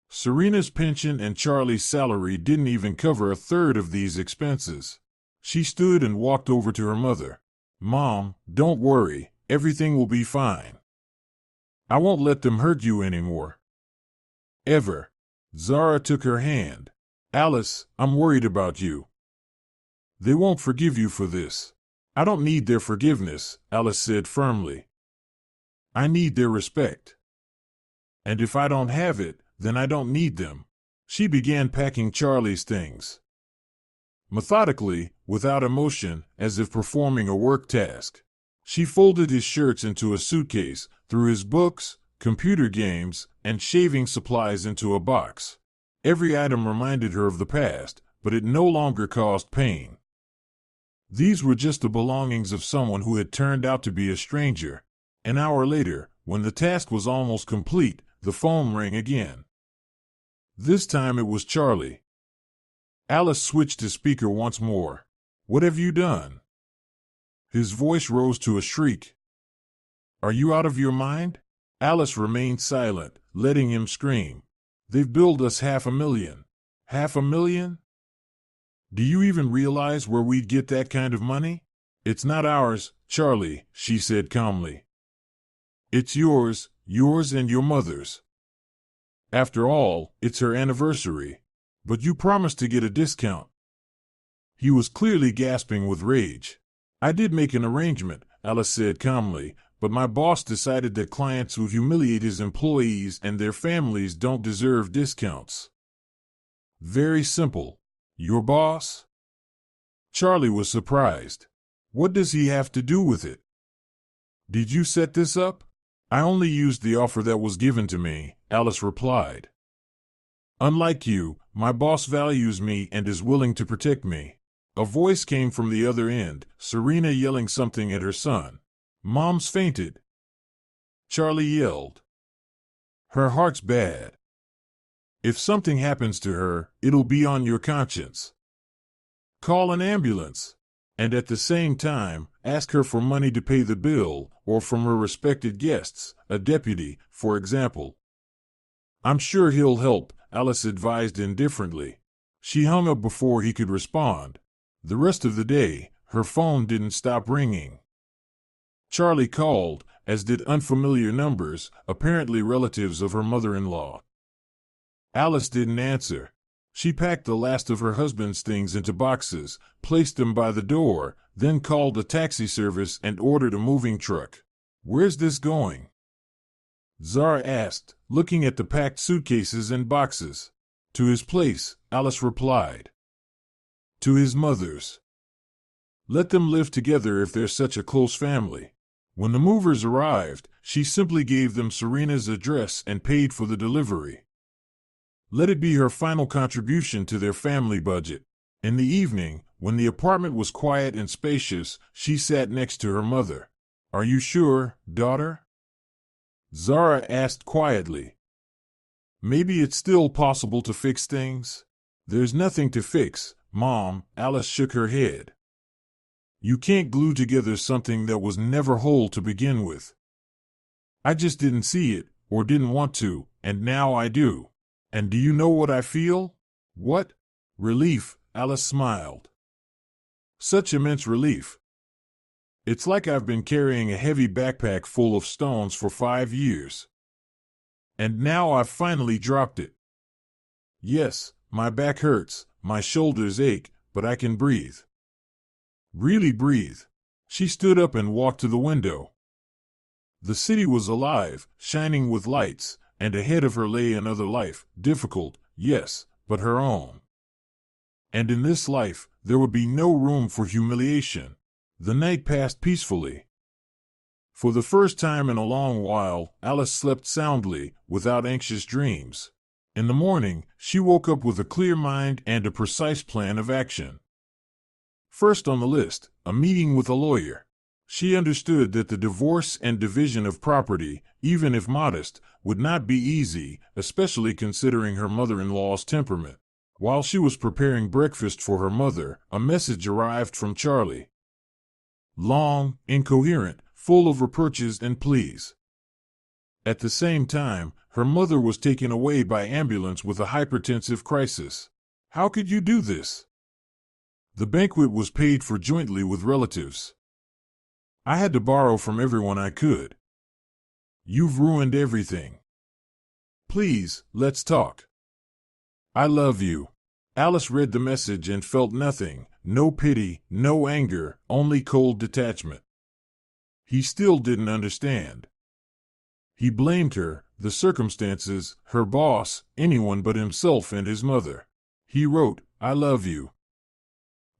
Serena's pension and Charlie's salary didn't even cover a third of these expenses. She stood and walked over to her mother. "Mom, don't worry, everything will be fine. I won't let them hurt you anymore. Ever." Zara took her hand. "Alice, I'm worried about you. They won't forgive you for this." "I don't need their forgiveness," Alice said firmly. "I need their respect. And if I don't have it, then I don't need them." She began packing Charlie's things. Methodically, without emotion, as if performing a work task. She folded his shirts into a suitcase, threw his books, computer games, and shaving supplies into a box. Every item reminded her of the past, but it no longer caused pain. These were just the belongings of someone who had turned out to be a stranger. An hour later, when the task was almost complete, the phone rang again. This time it was Charlie. Alice switched to speaker once more. "What have you done?" His voice rose to a shriek. "Are you out of your mind?" Alice remained silent, letting him scream. "They've billed us $500,000. $500,000? Do you even realize where we'd get that kind of money?" "It's not ours, Charlie," she said calmly. "It's yours and your mother's. After all, it's her anniversary. But you promised to get a discount." He was clearly gasping with rage. "I did make an arrangement," Alice said calmly, "but my boss decided that clients who humiliate his employees and their families don't deserve discounts." "Very simple. Your boss?" Charlie was surprised. "What does he have to do with it?" "Did you set this up?" "I only used the offer that was given to me," Alice replied. "Unlike you, my boss values me and is willing to protect me." A voice came from the other end, Serena yelling something at her son. "Mom's fainted," Charlie yelled. "Her heart's bad. If something happens to her, it'll be on your conscience. Call an ambulance. And at the same time, ask her for money to pay the bill, or from her respected guests, a deputy, for example." "I'm sure he'll help," Alice advised indifferently. She hung up before he could respond. The rest of the day, her phone didn't stop ringing. Charlie called, as did unfamiliar numbers, apparently relatives of her mother-in-law. Alice didn't answer. She packed the last of her husband's things into boxes, placed them by the door, then called a taxi service and ordered a moving truck. "Where's this going?" Zara asked, looking at the packed suitcases and boxes. "To his place," Alice replied. "To his mother's. Let them live together if they're such a close family." When the movers arrived, she simply gave them Serena's address and paid for the delivery. Let it be her final contribution to their family budget. In the evening, when the apartment was quiet and spacious, she sat next to her mother. "Are you sure, daughter?" Zara asked quietly. "Maybe it's still possible to fix things?" There's nothing to fix, Mom, Alice shook her head. You can't glue together something that was never whole to begin with. I just didn't see it, or didn't want to, and now I do. And do you know what I feel? What? Relief, Alice smiled. Such immense relief. It's like I've been carrying a heavy backpack full of stones for 5 years. And now I've finally dropped it. Yes, my back hurts, my shoulders ache, but I can breathe. Really breathe. She stood up and walked to the window. The city was alive, shining with lights, and ahead of her lay another life, difficult, yes, but her own. And in this life, there would be no room for humiliation. The night passed peacefully. For the first time in a long while, Alice slept soundly, without anxious dreams. In the morning, she woke up with a clear mind and a precise plan of action. First on the list, a meeting with a lawyer. She understood that the divorce and division of property, even if modest, would not be easy, especially considering her mother-in-law's temperament. While she was preparing breakfast for her mother, a message arrived from Charlie. Long, incoherent, full of reproaches and pleas. At the same time, her mother was taken away by ambulance with a hypertensive crisis. How could you do this? The banquet was paid for jointly with relatives. I had to borrow from everyone I could. You've ruined everything. Please, let's talk. I love you. Alice read the message and felt nothing, no pity, no anger, only cold detachment. He still didn't understand. He blamed her, the circumstances, her boss, anyone but himself and his mother. He wrote, I love you.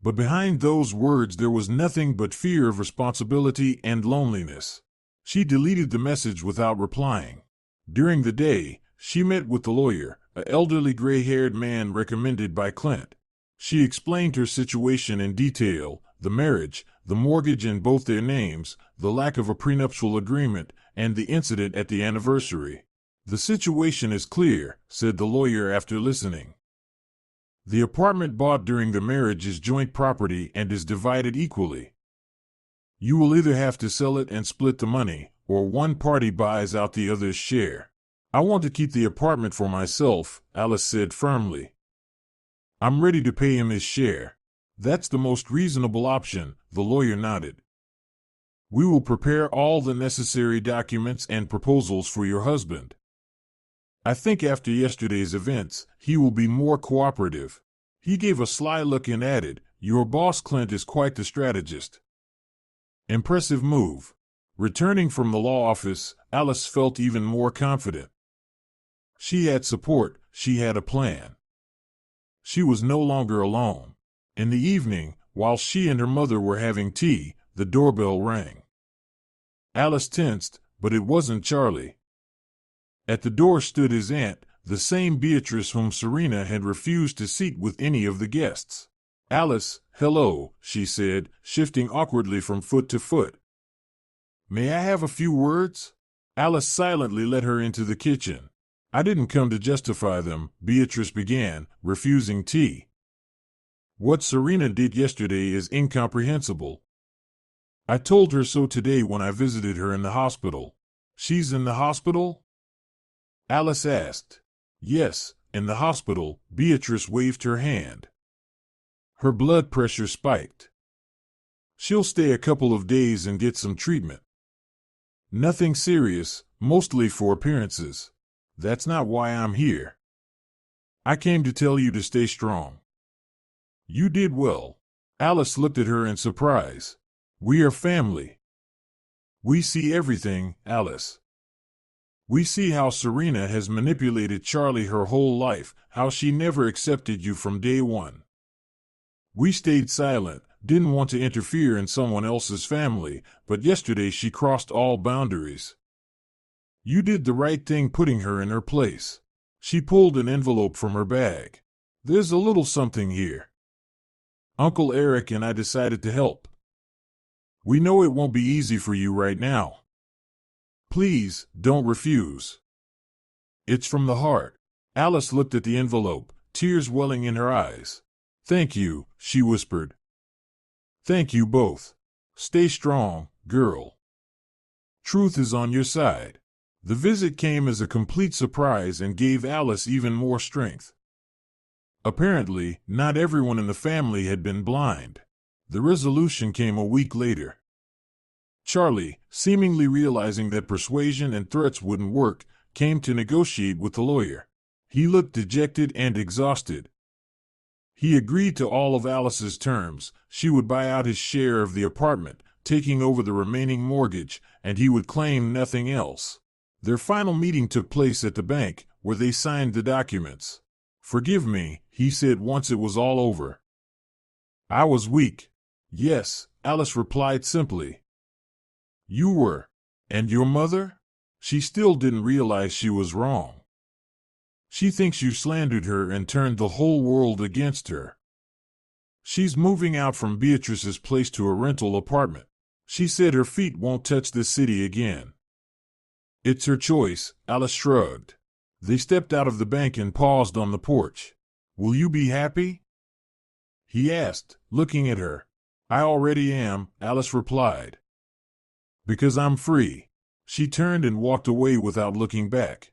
But behind those words there was nothing but fear of responsibility and loneliness. She deleted the message without replying. During the day, she met with the lawyer, an elderly gray-haired man recommended by Clint. She explained her situation in detail, the marriage, the mortgage in both their names, the lack of a prenuptial agreement, and the incident at the anniversary. The situation is clear, said the lawyer after listening. The apartment bought during the marriage is joint property and is divided equally. You will either have to sell it and split the money, or one party buys out the other's share. I want to keep the apartment for myself, Alice said firmly. I'm ready to pay him his share. That's the most reasonable option, the lawyer nodded. We will prepare all the necessary documents and proposals for your husband. I think after yesterday's events, he will be more cooperative. He gave a sly look and added, Your boss Clint is quite the strategist. Impressive move. Returning from the law office, Alice felt even more confident. She had support, she had a plan. She was no longer alone. In the evening, while she and her mother were having tea, the doorbell rang. Alice tensed, but it wasn't Charlie. At the door stood his aunt, the same Beatrice whom Serena had refused to seat with any of the guests. Alice, hello, she said, shifting awkwardly from foot to foot. May I have a few words? Alice silently led her into the kitchen. I didn't come to justify them, Beatrice began, refusing tea. What Serena did yesterday is incomprehensible. I told her so today when I visited her in the hospital. She's in the hospital? Alice asked. Yes, in the hospital, Beatrice waved her hand. Her blood pressure spiked. She'll stay a couple of days and get some treatment. Nothing serious, mostly for appearances. That's not why I'm here. I came to tell you to stay strong. You did well. Alice looked at her in surprise. We are family. We see everything, Alice. We see how Serena has manipulated Charlie her whole life, how she never accepted you from day one. We stayed silent, didn't want to interfere in someone else's family, but yesterday she crossed all boundaries. You did the right thing putting her in her place. She pulled an envelope from her bag. There's a little something here. Uncle Eric and I decided to help. We know it won't be easy for you right now. Please, don't refuse. It's from the heart. Alice looked at the envelope, tears welling in her eyes. "Thank you," she whispered. "Thank you both. Stay strong, girl. Truth is on your side." The visit came as a complete surprise and gave Alice even more strength. Apparently, not everyone in the family had been blind. The resolution came a week later. Charlie, seemingly realizing that persuasion and threats wouldn't work, came to negotiate with the lawyer. He looked dejected and exhausted. He agreed to all of Alice's terms. She would buy out his share of the apartment, taking over the remaining mortgage, and he would claim nothing else. Their final meeting took place at the bank, where they signed the documents. "Forgive me," he said once it was all over. "I was weak." "Yes," Alice replied simply. "You were. And your mother?" She still didn't realize she was wrong. "She thinks you slandered her and turned the whole world against her. She's moving out from Beatrice's place to a rental apartment. She said her feet won't touch this city again." "It's her choice," Alice shrugged. They stepped out of the bank and paused on the porch. "Will you be happy?" he asked, looking at her. "I already am," Alice replied. "Because I'm free." She turned and walked away without looking back.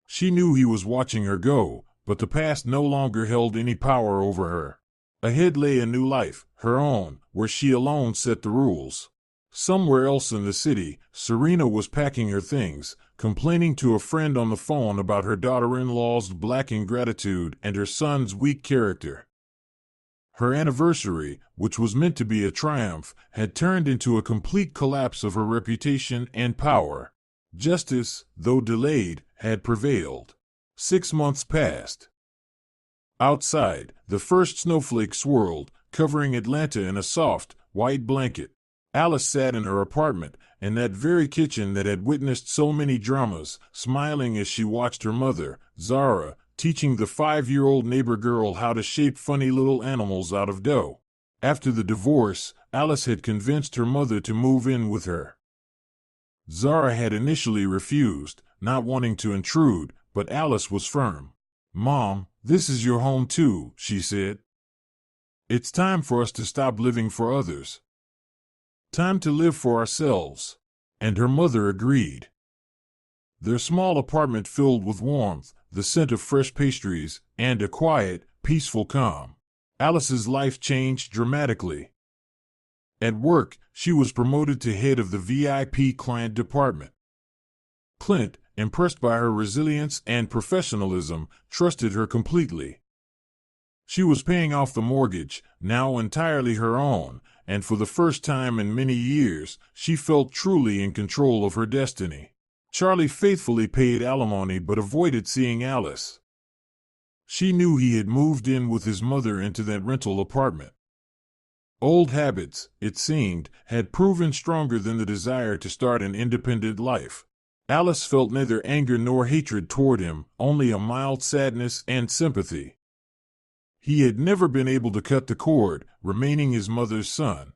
She knew he was watching her go, but the past no longer held any power over her. Ahead lay a new life, her own, where she alone set the rules. Somewhere else in the city, Serena was packing her things, complaining to a friend on the phone about her daughter-in-law's black ingratitude and her son's weak character. Her anniversary, which was meant to be a triumph, had turned into a complete collapse of her reputation and power. Justice, though delayed, had prevailed. 6 months passed. Outside, the first snowflake swirled, covering Atlanta in a soft, white blanket. Alice sat in her apartment, in that very kitchen that had witnessed so many dramas, smiling as she watched her mother, Zara, teaching the 5-year-old neighbor girl how to shape funny little animals out of dough. After the divorce, Alice had convinced her mother to move in with her. Zara had initially refused, not wanting to intrude, but Alice was firm. "Mom, this is your home too," she said. "It's time for us to stop living for others. Time to live for ourselves." And her mother agreed. Their small apartment filled with warmth, the scent of fresh pastries, and a quiet, peaceful calm. Alice's life changed dramatically. At work, she was promoted to head of the VIP client department. Clint, impressed by her resilience and professionalism, trusted her completely. She was paying off the mortgage, now entirely her own, and for the first time in many years, she felt truly in control of her destiny. Charlie faithfully paid alimony but avoided seeing Alice. She knew he had moved in with his mother into that rental apartment. Old habits, it seemed, had proven stronger than the desire to start an independent life. Alice felt neither anger nor hatred toward him, only a mild sadness and sympathy. He had never been able to cut the cord, remaining his mother's son.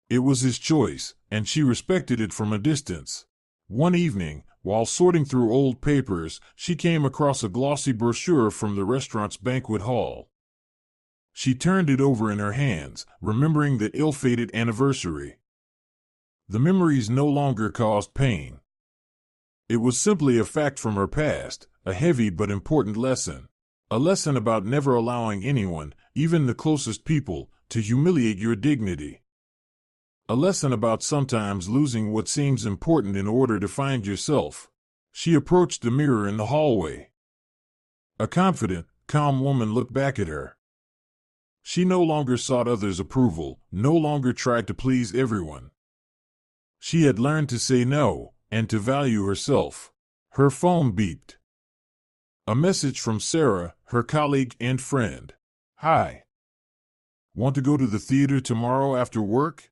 It was his choice, and she respected it from a distance. One evening, while sorting through old papers, she came across a glossy brochure from the restaurant's banquet hall. She turned it over in her hands, remembering the ill-fated anniversary. The memories no longer caused pain. It was simply a fact from her past, a heavy but important lesson. A lesson about never allowing anyone, even the closest people, to humiliate your dignity. A lesson about sometimes losing what seems important in order to find yourself. She approached the mirror in the hallway. A confident, calm woman looked back at her. She no longer sought others' approval, no longer tried to please everyone. She had learned to say no, and to value herself. Her phone beeped. A message from Sarah, her colleague and friend. "Hi. Want to go to the theater tomorrow after work?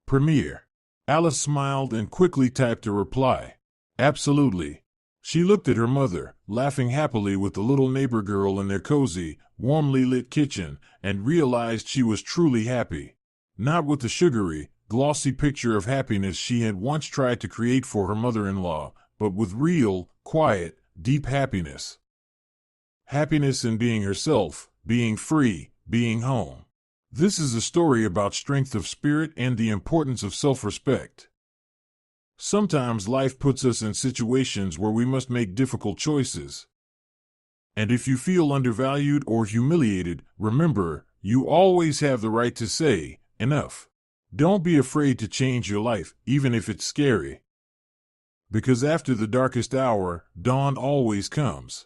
Premiere." Alice smiled and quickly typed a reply. "Absolutely." She looked at her mother, laughing happily with the little neighbor girl in their cozy, warmly lit kitchen, and realized she was truly happy. Not with the sugary, glossy picture of happiness she had once tried to create for her mother-in-law, but with real, quiet, deep happiness. happiness in being herself, being free, being home. This is a story about strength of spirit and the importance of self-respect. Sometimes life puts us in situations where we must make difficult choices. And if you feel undervalued or humiliated, remember, you always have the right to say, enough. Don't be afraid to change your life, even if it's scary. Because after the darkest hour, dawn always comes.